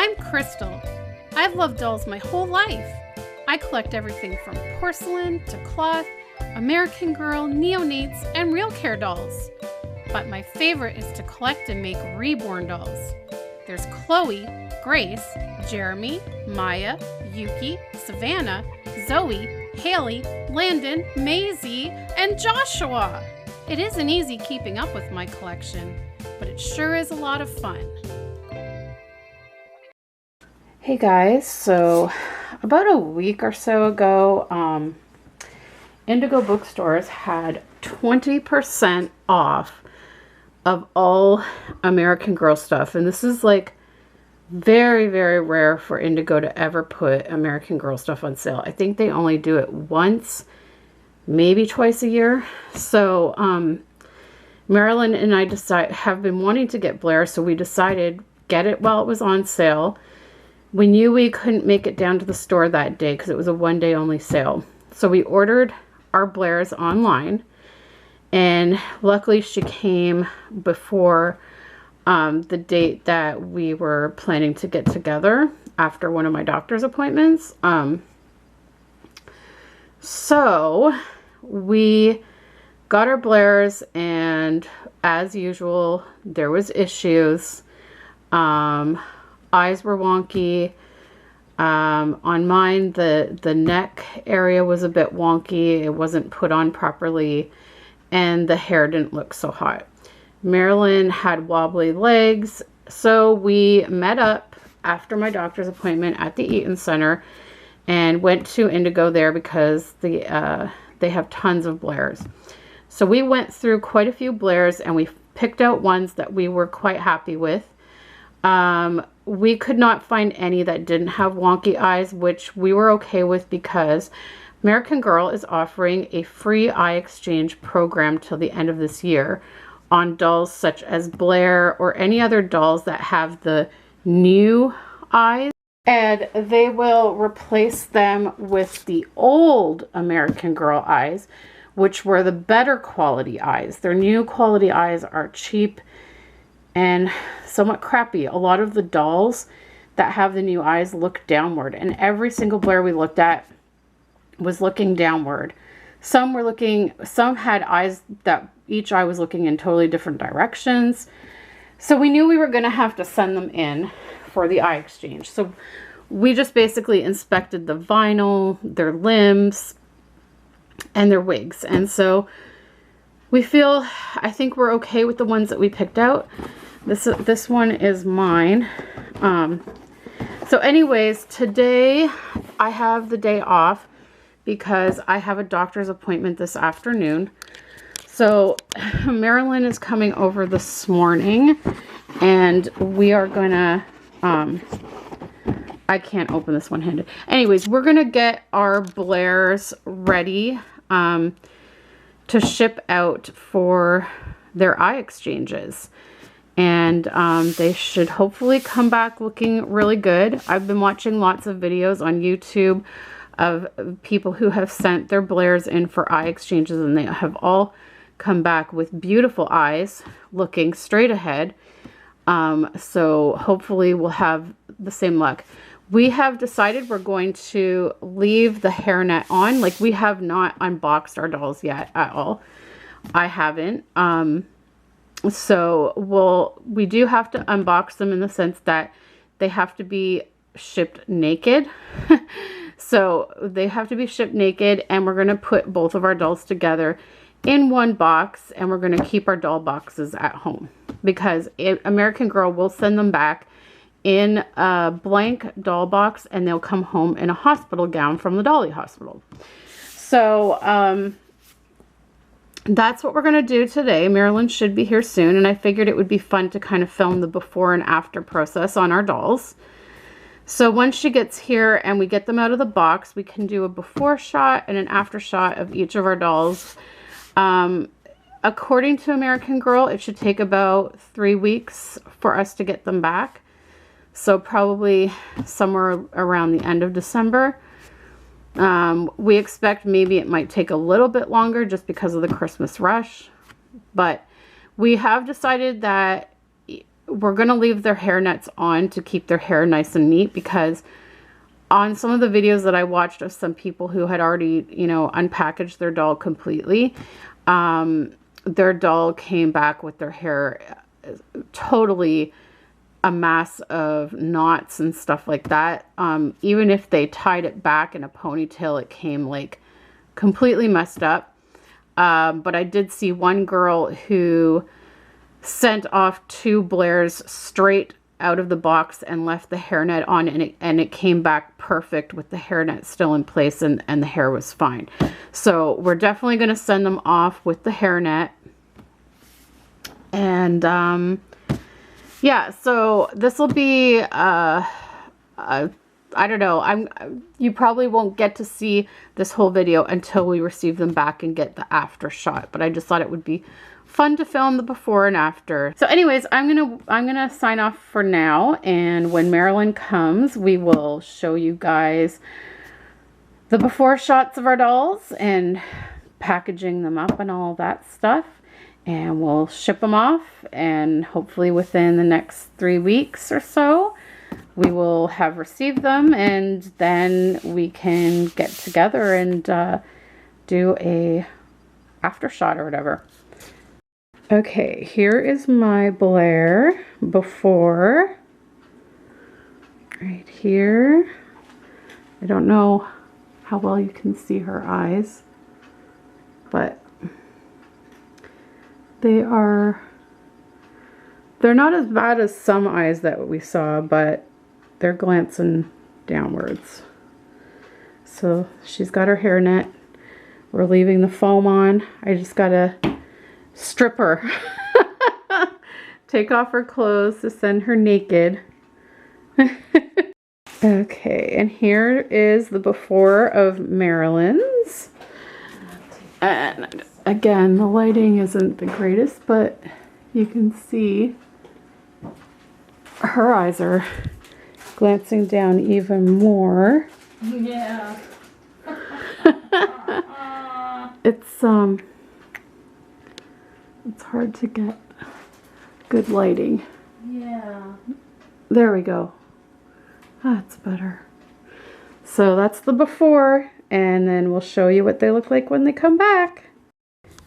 I'm Krystle. I've loved dolls my whole life. I collect everything from porcelain to cloth, American Girl, neonates, and real care dolls. But my favorite is to collect and make Reborn dolls. There's Chloe, Grace, Jeremy, Maya, Yuki, Savannah, Zoe, Haley, Landon, Maisie, and Joshua. It isn't easy keeping up with my collection, but it sure is a lot of fun. Hey guys, so about a week or so ago, Indigo Bookstores had 20% off of all American Girl stuff. And this is like very, very rare for Indigo to ever put American Girl stuff on sale. I think they only do it once, maybe twice a year. So Marilyn and I have been wanting to get Blair, so we decided get it while it was on sale. We knew we couldn't make it down to the store that day because it was a one-day only sale. So we ordered our Blaires online, and luckily she came before the date that we were planning to get together after one of my doctor's appointments. So we got our Blaires, and as usual, there was issues. Eyes were wonky. On mine, the neck area was a bit wonky. It wasn't put on properly, and the hair didn't look so hot. Marilyn had wobbly legs, so we met up after my doctor's appointment at the Eaton Center and went to Indigo there because they have tons of Blaires. So we went through quite a few Blaires, and we picked out ones that we were quite happy with. We could not find any that didn't have wonky eyes, which we were okay with because American Girl is offering a free eye exchange program till the end of this year on dolls such as Blair or any other dolls that have the new eyes, and they will replace them with the old American Girl eyes, which were the better quality eyes. Their new quality eyes are cheap and somewhat crappy. A lot of the dolls that have the new eyes look downward, and every single Blair we looked at was looking downward. Some had eyes that each eye was looking in totally different directions. So we knew we were going to have to send them in for the eye exchange. So we just basically inspected the vinyl, their limbs, and their wigs. And so I think we're okay with the ones that we picked out. This one is mine. So anyways, today I have the day off because I have a doctor's appointment this afternoon. So Marilyn is coming over this morning, and we are gonna, I can't open this one-handed. Anyways, we're gonna get our Blaires ready to ship out for their eye exchanges. And they should hopefully come back looking really good. I've been watching lots of videos on YouTube of people who have sent their Blaires in for eye exchanges, and they have all come back with beautiful eyes looking straight ahead. So hopefully we'll have the same luck. We have decided we're going to leave the hairnet on. Like, we have not unboxed our dolls yet at all. I haven't. So we do have to unbox them in the sense that they have to be shipped naked. So they have to be shipped naked, and we're going to put both of our dolls together in one box, and we're going to keep our doll boxes at home because American Girl will send them back in a blank doll box, and they'll come home in a hospital gown from the Dolly Hospital. So, that's what we're going to do today. Marilyn should be here soon, and I figured it would be fun to kind of film the before and after process on our dolls. So once she gets here and we get them out of the box, we can do a before shot and an after shot of each of our dolls. According to American Girl, it should take about 3 weeks for us to get them back. So probably somewhere around the end of December. We expect maybe it might take a little bit longer just because of the Christmas rush, but we have decided that we're going to leave their hair nets on to keep their hair nice and neat, because on some of the videos that I watched of some people who had already, you know, unpackaged their doll completely, their doll came back with their hair totally a mass of knots and stuff like that. Even if they tied it back in a ponytail, it came like completely messed up. But I did see one girl who sent off 2 Blairs straight out of the box and left the hairnet on, and it came back perfect with the hairnet still in place, and the hair was fine. So we're definitely going to send them off with the hairnet. And yeah, so this will be I don't know, you probably won't get to see this whole video until we receive them back and get the after shot, but I just thought it would be fun to film the before and after. So anyways, I'm gonna sign off for now, and when Marilyn comes, we will show you guys the before shots of our dolls and packaging them up and all that stuff, and we'll ship them off, and hopefully within the next 3 weeks or so we will have received them, and then we can get together and do a after shot or whatever. Okay, here is my Blaire before. Right here. I don't know how well you can see her eyes, but they're not as bad as some eyes that we saw, but they're glancing downwards. So she's got her hairnet. We're leaving the foam on. I just gotta strip her. Take off her clothes to send her naked. Okay, and here is the before of Marilyn's. And again, the lighting isn't the greatest, but you can see her eyes are glancing down even more. Yeah. It's hard to get good lighting. Yeah. There we go. That's better. So that's the before, and then we'll show you what they look like when they come back.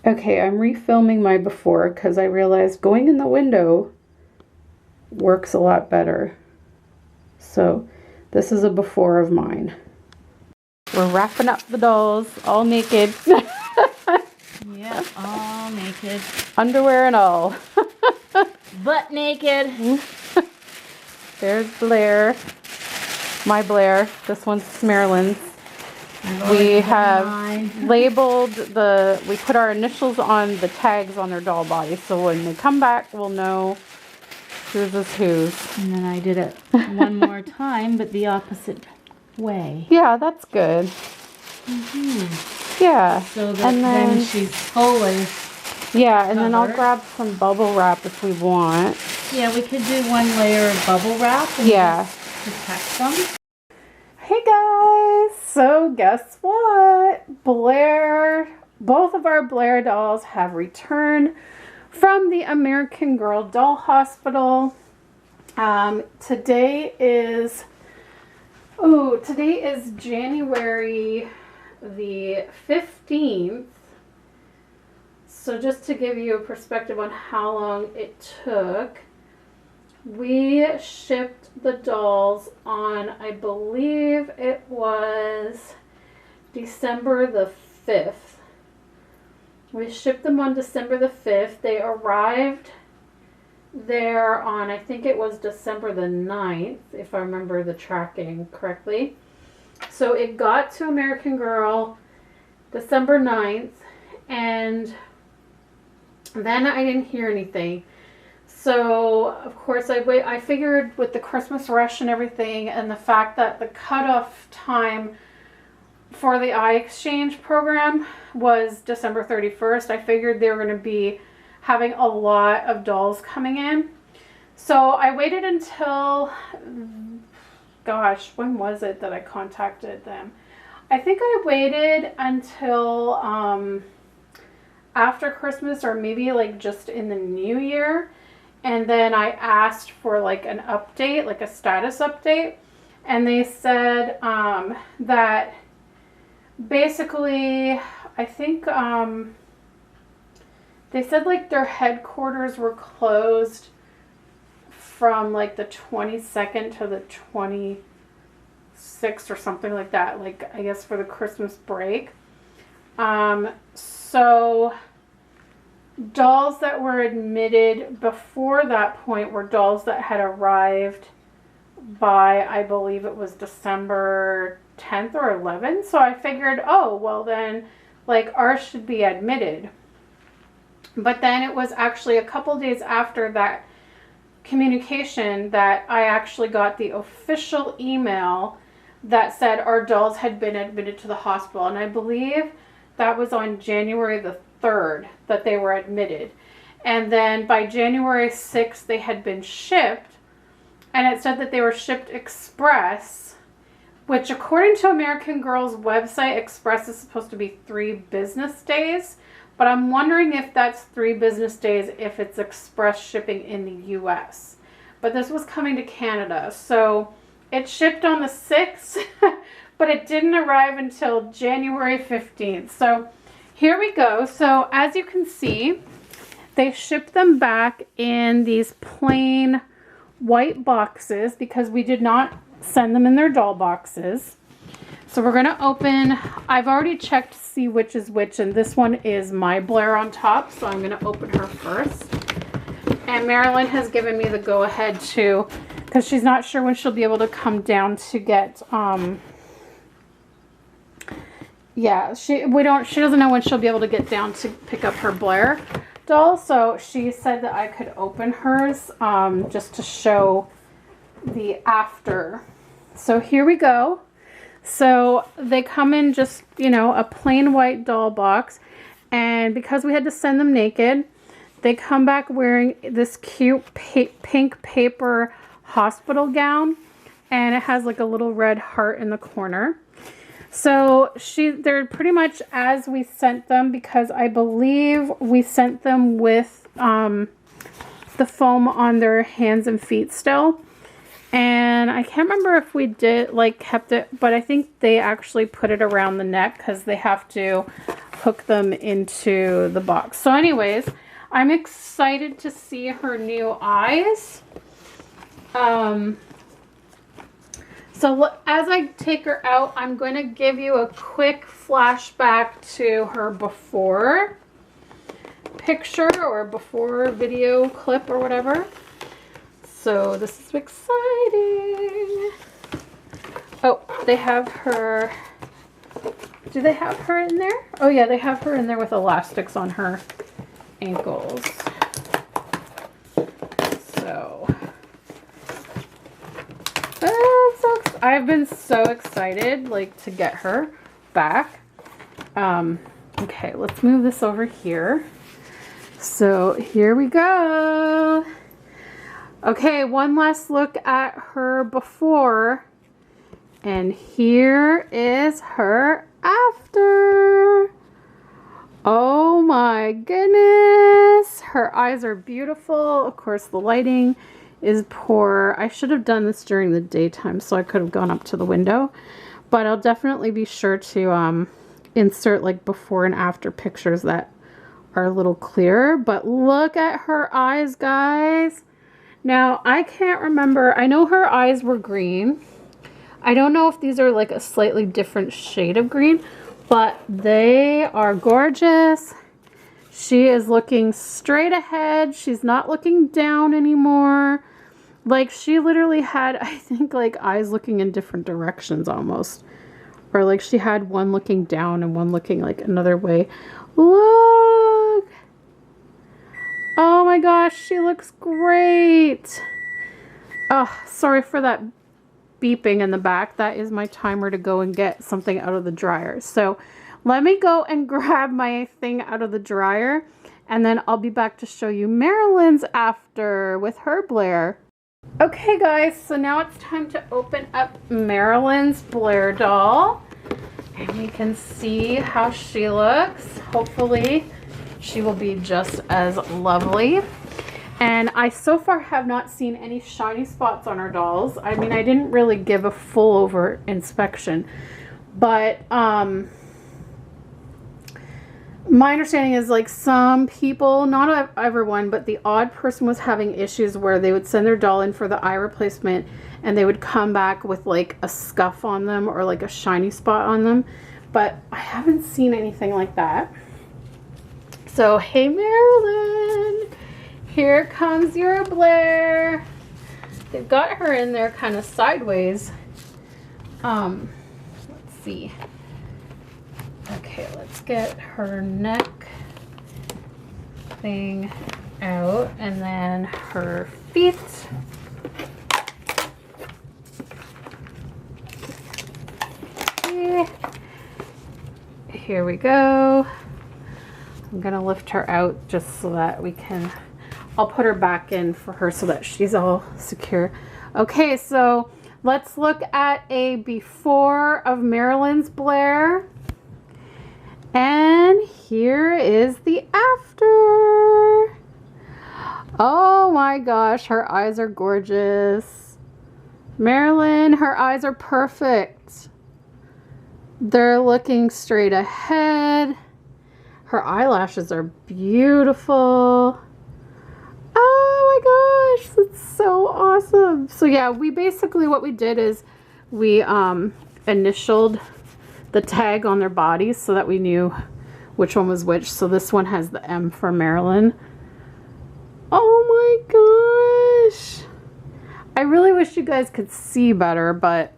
Okay, I'm refilming my before because I realized going in the window works a lot better. So this is a before of mine. We're wrapping up the dolls all naked. Yeah, all naked. Underwear and all. Butt naked. There's Blaire. My Blaire. This one's Marilyn's. We have labeled we put our initials on the tags on their doll body, so when they come back, we'll know whose is whose. And then I did it one more time, but the opposite way. Yeah, that's good. Yeah. So that then she's fully yeah, and then I'll covered. grab some bubble wrap if we want. Yeah, we could do one layer of bubble wrap and just protect them. Hey guys, so guess what? Blaire, both of our Blaire dolls have returned from the American Girl Doll Hospital. Today is January the 15th. So just to give you a perspective on how long it took, we shipped the dolls on, I believe it was December the 5th. We shipped them on December the 5th. They arrived there on, I think it was December the 9th, if I remember the tracking correctly. So it got to American Girl December 9th, and then I didn't hear anything. So, of course, I figured with the Christmas rush and everything, and the fact that the cutoff time for the eye exchange program was December 31st, I figured they were going to be having a lot of dolls coming in. So I waited until, gosh, when was it that I contacted them? I think I waited until after Christmas, or maybe like just in the new year. And then I asked for like an update, like a status update. And they said that basically, I think they said like their headquarters were closed from like the 22nd to the 26th or something like that. Like, I guess for the Christmas break. So dolls that were admitted before that point were dolls that had arrived by, I believe it was December 10th or 11th. So I figured, oh, well then, like, ours should be admitted. But then it was actually a couple days after that communication that I actually got the official email that said our dolls had been admitted to the hospital. And I believe that was on January the 3rd that they were admitted. And then by January 6th, they had been shipped. And it said that they were shipped express, which according to American Girl's website, express is supposed to be 3 business days. But I'm wondering if that's 3 business days if it's express shipping in the US. But this was coming to Canada. So it shipped on the 6th, but it didn't arrive until January 15th. So here we go. So as you can see, they shipped them back in these plain white boxes because we did not send them in their doll boxes. So we're going to open, I've already checked to see which is which, and this one is my Blair on top, so I'm going to open her first. And Marilyn has given me the go-ahead too, because she's not sure when she'll be able to come down to get, yeah, she doesn't know when she'll be able to get down to pick up her Blair doll, so she said that I could open hers, just to show the after. So here we go. So they come in just, you know, a plain white doll box. And because we had to send them naked, they come back wearing this cute pink paper hospital gown. And it has like a little red heart in the corner. So they're pretty much as we sent them, because I believe we sent them with the foam on their hands and feet still. And I can't remember if we did, like, kept it, but I think they actually put it around the neck because they have to hook them into the box. So anyways, I'm excited to see her new eyes. So as I take her out, I'm going to give you a quick flashback to her before picture or before video clip or whatever. So this is exciting. Oh, they have her. Do they have her in there? Oh yeah, they have her in there with elastics on her ankles. So, I've been so excited, like, to get her back. Okay, let's move this over here. So here we go. Okay, one last look at her before, and here is her after. Oh my goodness, her eyes are beautiful. Of course, the lighting is poor. I should have done this during the daytime, so I could have gone up to the window, but I'll definitely be sure to insert like before and after pictures that are a little clearer. But look at her eyes, guys. Now, I can't remember. I know her eyes were green. I don't know if these are like a slightly different shade of green, but they are gorgeous. She is looking straight ahead. She's not looking down anymore. Like, she literally had, I think, like eyes looking in different directions almost. Or like she had one looking down and one looking like another way. Look! Oh my gosh, she looks great. Oh, sorry for that beeping in the back. That is my timer to go and get something out of the dryer. So let me go and grab my thing out of the dryer, and then I'll be back to show you Marilyn's after with her Blair. Okay guys, so now it's time to open up Marilyn's Blair doll, and we can see how she looks. Hopefully she will be just as lovely. And I so far have not seen any shiny spots on our dolls. I mean, I didn't really give a full over inspection, but my understanding is like some people, not everyone, but the odd person was having issues where they would send their doll in for the eye replacement and they would come back with like a scuff on them or like a shiny spot on them. But I haven't seen anything like that. So, hey Marilyn, here comes your Blair. They've got her in there kind of sideways. Let's see. Okay, let's get her neck thing out and then her feet. Okay. Here we go. I'm gonna lift her out just so that we can, I'll put her back in for her so that she's all secure. Okay, so let's look at a before of Marilyn's Blair. And here is the after. Oh my gosh, her eyes are gorgeous. Marilyn, her eyes are perfect. They're looking straight ahead. Her eyelashes are beautiful. Oh my gosh, that's so awesome. So yeah, we basically, what we did is we initialed the tag on their bodies so that we knew which one was which. So this one has the M for Marilyn. Oh my gosh. I really wish you guys could see better, but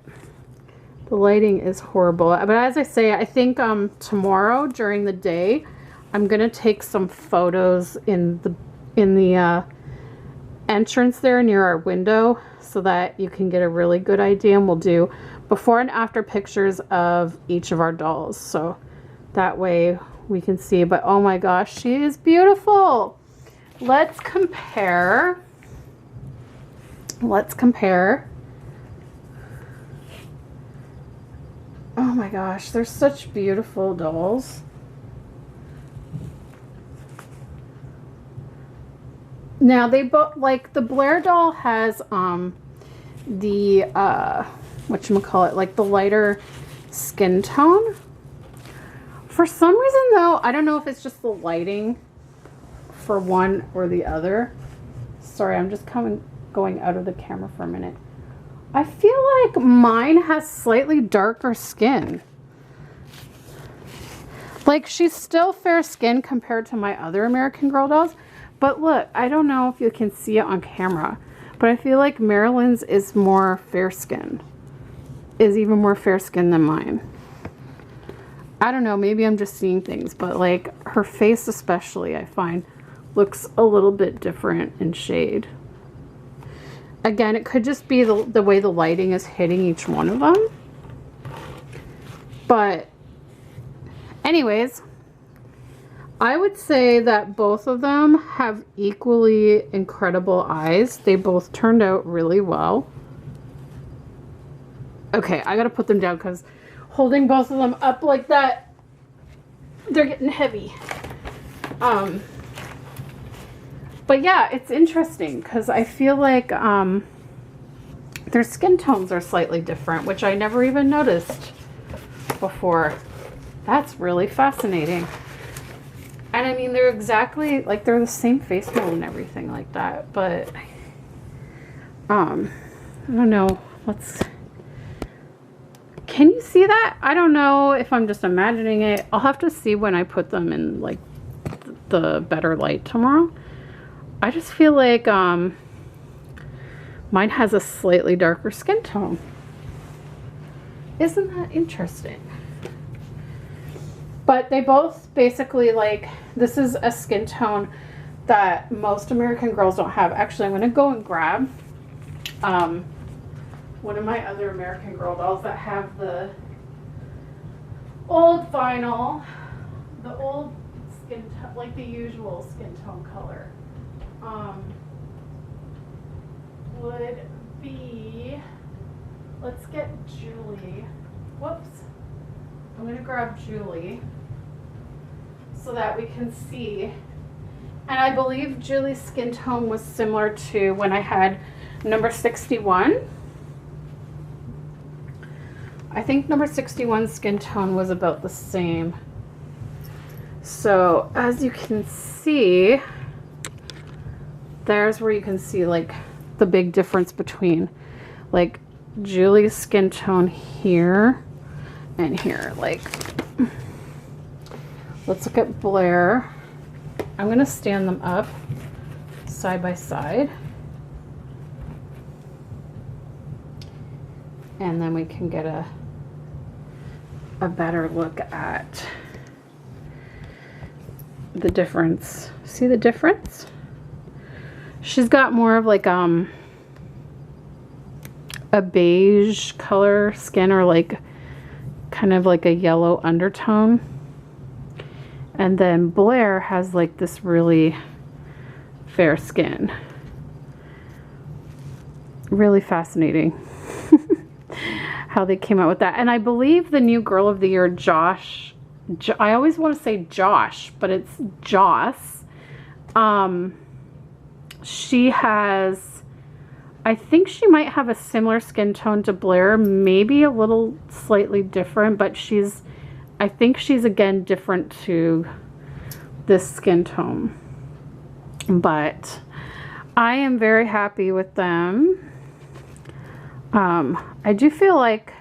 the lighting is horrible. But as I say, I think tomorrow during the day, I'm gonna take some photos in the entrance there near our window so that you can get a really good idea, and we'll do before and after pictures of each of our dolls, so that way we can see. But oh my gosh, she is beautiful. Let's compare. Oh my gosh, they're such beautiful dolls. Now they both, like the Blair doll has the whatchamacallit, like the lighter skin tone. For some reason though, I don't know if it's just the lighting for one or the other. Sorry, I'm just going out of the camera for a minute. I feel like mine has slightly darker skin. Like she's still fair skin compared to my other American Girl dolls. But look, I don't know if you can see it on camera, but I feel like Marilyn's is more fair skin. Is even more fair skin than mine. I don't know, maybe I'm just seeing things, but like her face especially, I find looks a little bit different in shade. Again, it could just be the way the lighting is hitting each one of them. But anyways, I would say that both of them have equally incredible eyes. They both turned out really well. Okay, I gotta put them down because holding both of them up like that, they're getting heavy. But yeah, it's interesting because I feel like their skin tones are slightly different, which I never even noticed before. That's really fascinating. And I mean, they're exactly like they're the same face mold and everything like that, but I don't know. Can you see that? I don't know if I'm just imagining it. I'll have to see when I put them in like the better light tomorrow. I just feel like mine has a slightly darker skin tone. Isn't that interesting? But they both basically, like, this is a skin tone that most American Girls don't have. Actually, I'm going to go and grab one of my other American Girl dolls that have the old vinyl, the old skin tone, like the usual skin tone color. Would be, let's get Julie. Whoops. I'm going to grab Julie so that we can see. And I believe Julie's skin tone was similar to when I had number 61. I think number 61's skin tone was about the same. So as you can see, there's where you can see like the big difference between like Julie's skin tone here and here. Like, let's look at Blaire. I'm going to stand them up side by side. And then we can get a better look at the difference. See the difference? She's got more of like a beige color skin, or like kind of like a yellow undertone. And then Blaire has like this really fair skin. Really fascinating how they came out with that. And I believe the new Girl of the Year, I always want to say Josh, but it's Joss. She has, I think she might have a similar skin tone to Blaire, maybe a little slightly different, but I think she's again different to this skin tone. But I am very happy with them. I do feel like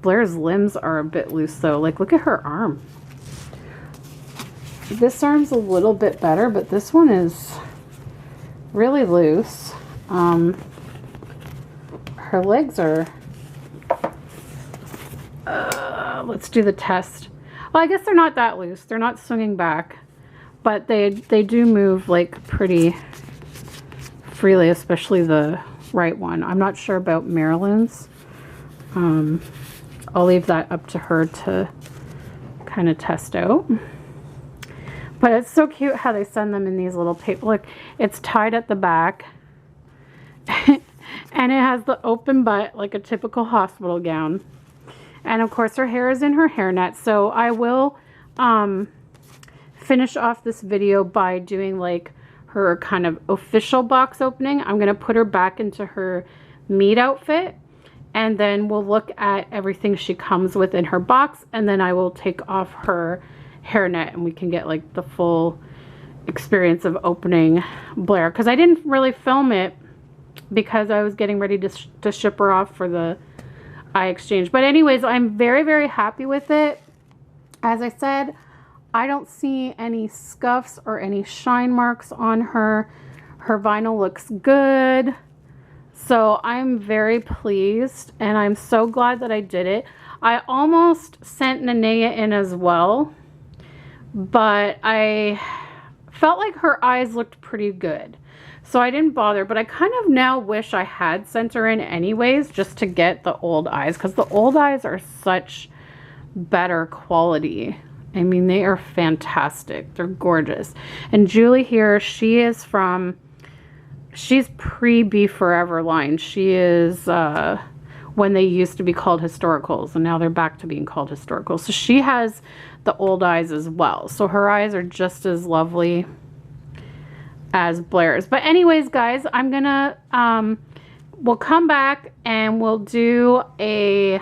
Blaire's limbs are a bit loose though. Like, look at her arm. This arm's a little bit better, but this one is really loose. Her legs are, let's do the test. Well, I guess they're not that loose. They're not swinging back, but they do move like pretty freely, especially the right one. I'm not sure about Marilyn's. I'll leave that up to her to kind of test out. But it's so cute how they send them in these little paper. Look, it's tied at the back. And it has the open butt like a typical hospital gown. And of course her hair is in her hairnet. So I will finish off this video by doing like her kind of official box opening. I'm going to put her back into her meet outfit. And then we'll look at everything she comes with in her box. And then I will take off her hairnet and we can get like the full experience of opening Blaire. Because I didn't really film it because I was getting ready to ship her off for the eye exchange. But anyways, I'm very, very happy with it. As I said, I don't see any scuffs or any shine marks on her. Her vinyl looks good. So I'm very pleased and I'm so glad that I did it. I almost sent Nenea in as well, but I felt like her eyes looked pretty good. So I didn't bother, but I kind of now wish I had sent her in anyways, just to get the old eyes, because the old eyes are such better quality. I mean, they are fantastic. They're gorgeous. And Julie here, she's pre-Be Forever line. She is when they used to be called historicals, and now they're back to being called historicals. So she has the old eyes as well. So her eyes are just as lovely as Blaire's. But anyways, guys, I'm gonna we'll come back and we'll do a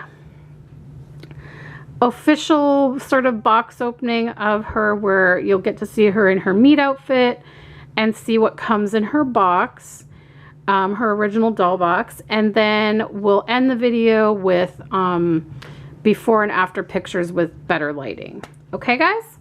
official sort of box opening of her, where you'll get to see her in her meet outfit and see what comes in her box, her original doll box. And then we'll end the video with before and after pictures with better lighting. Okay, guys?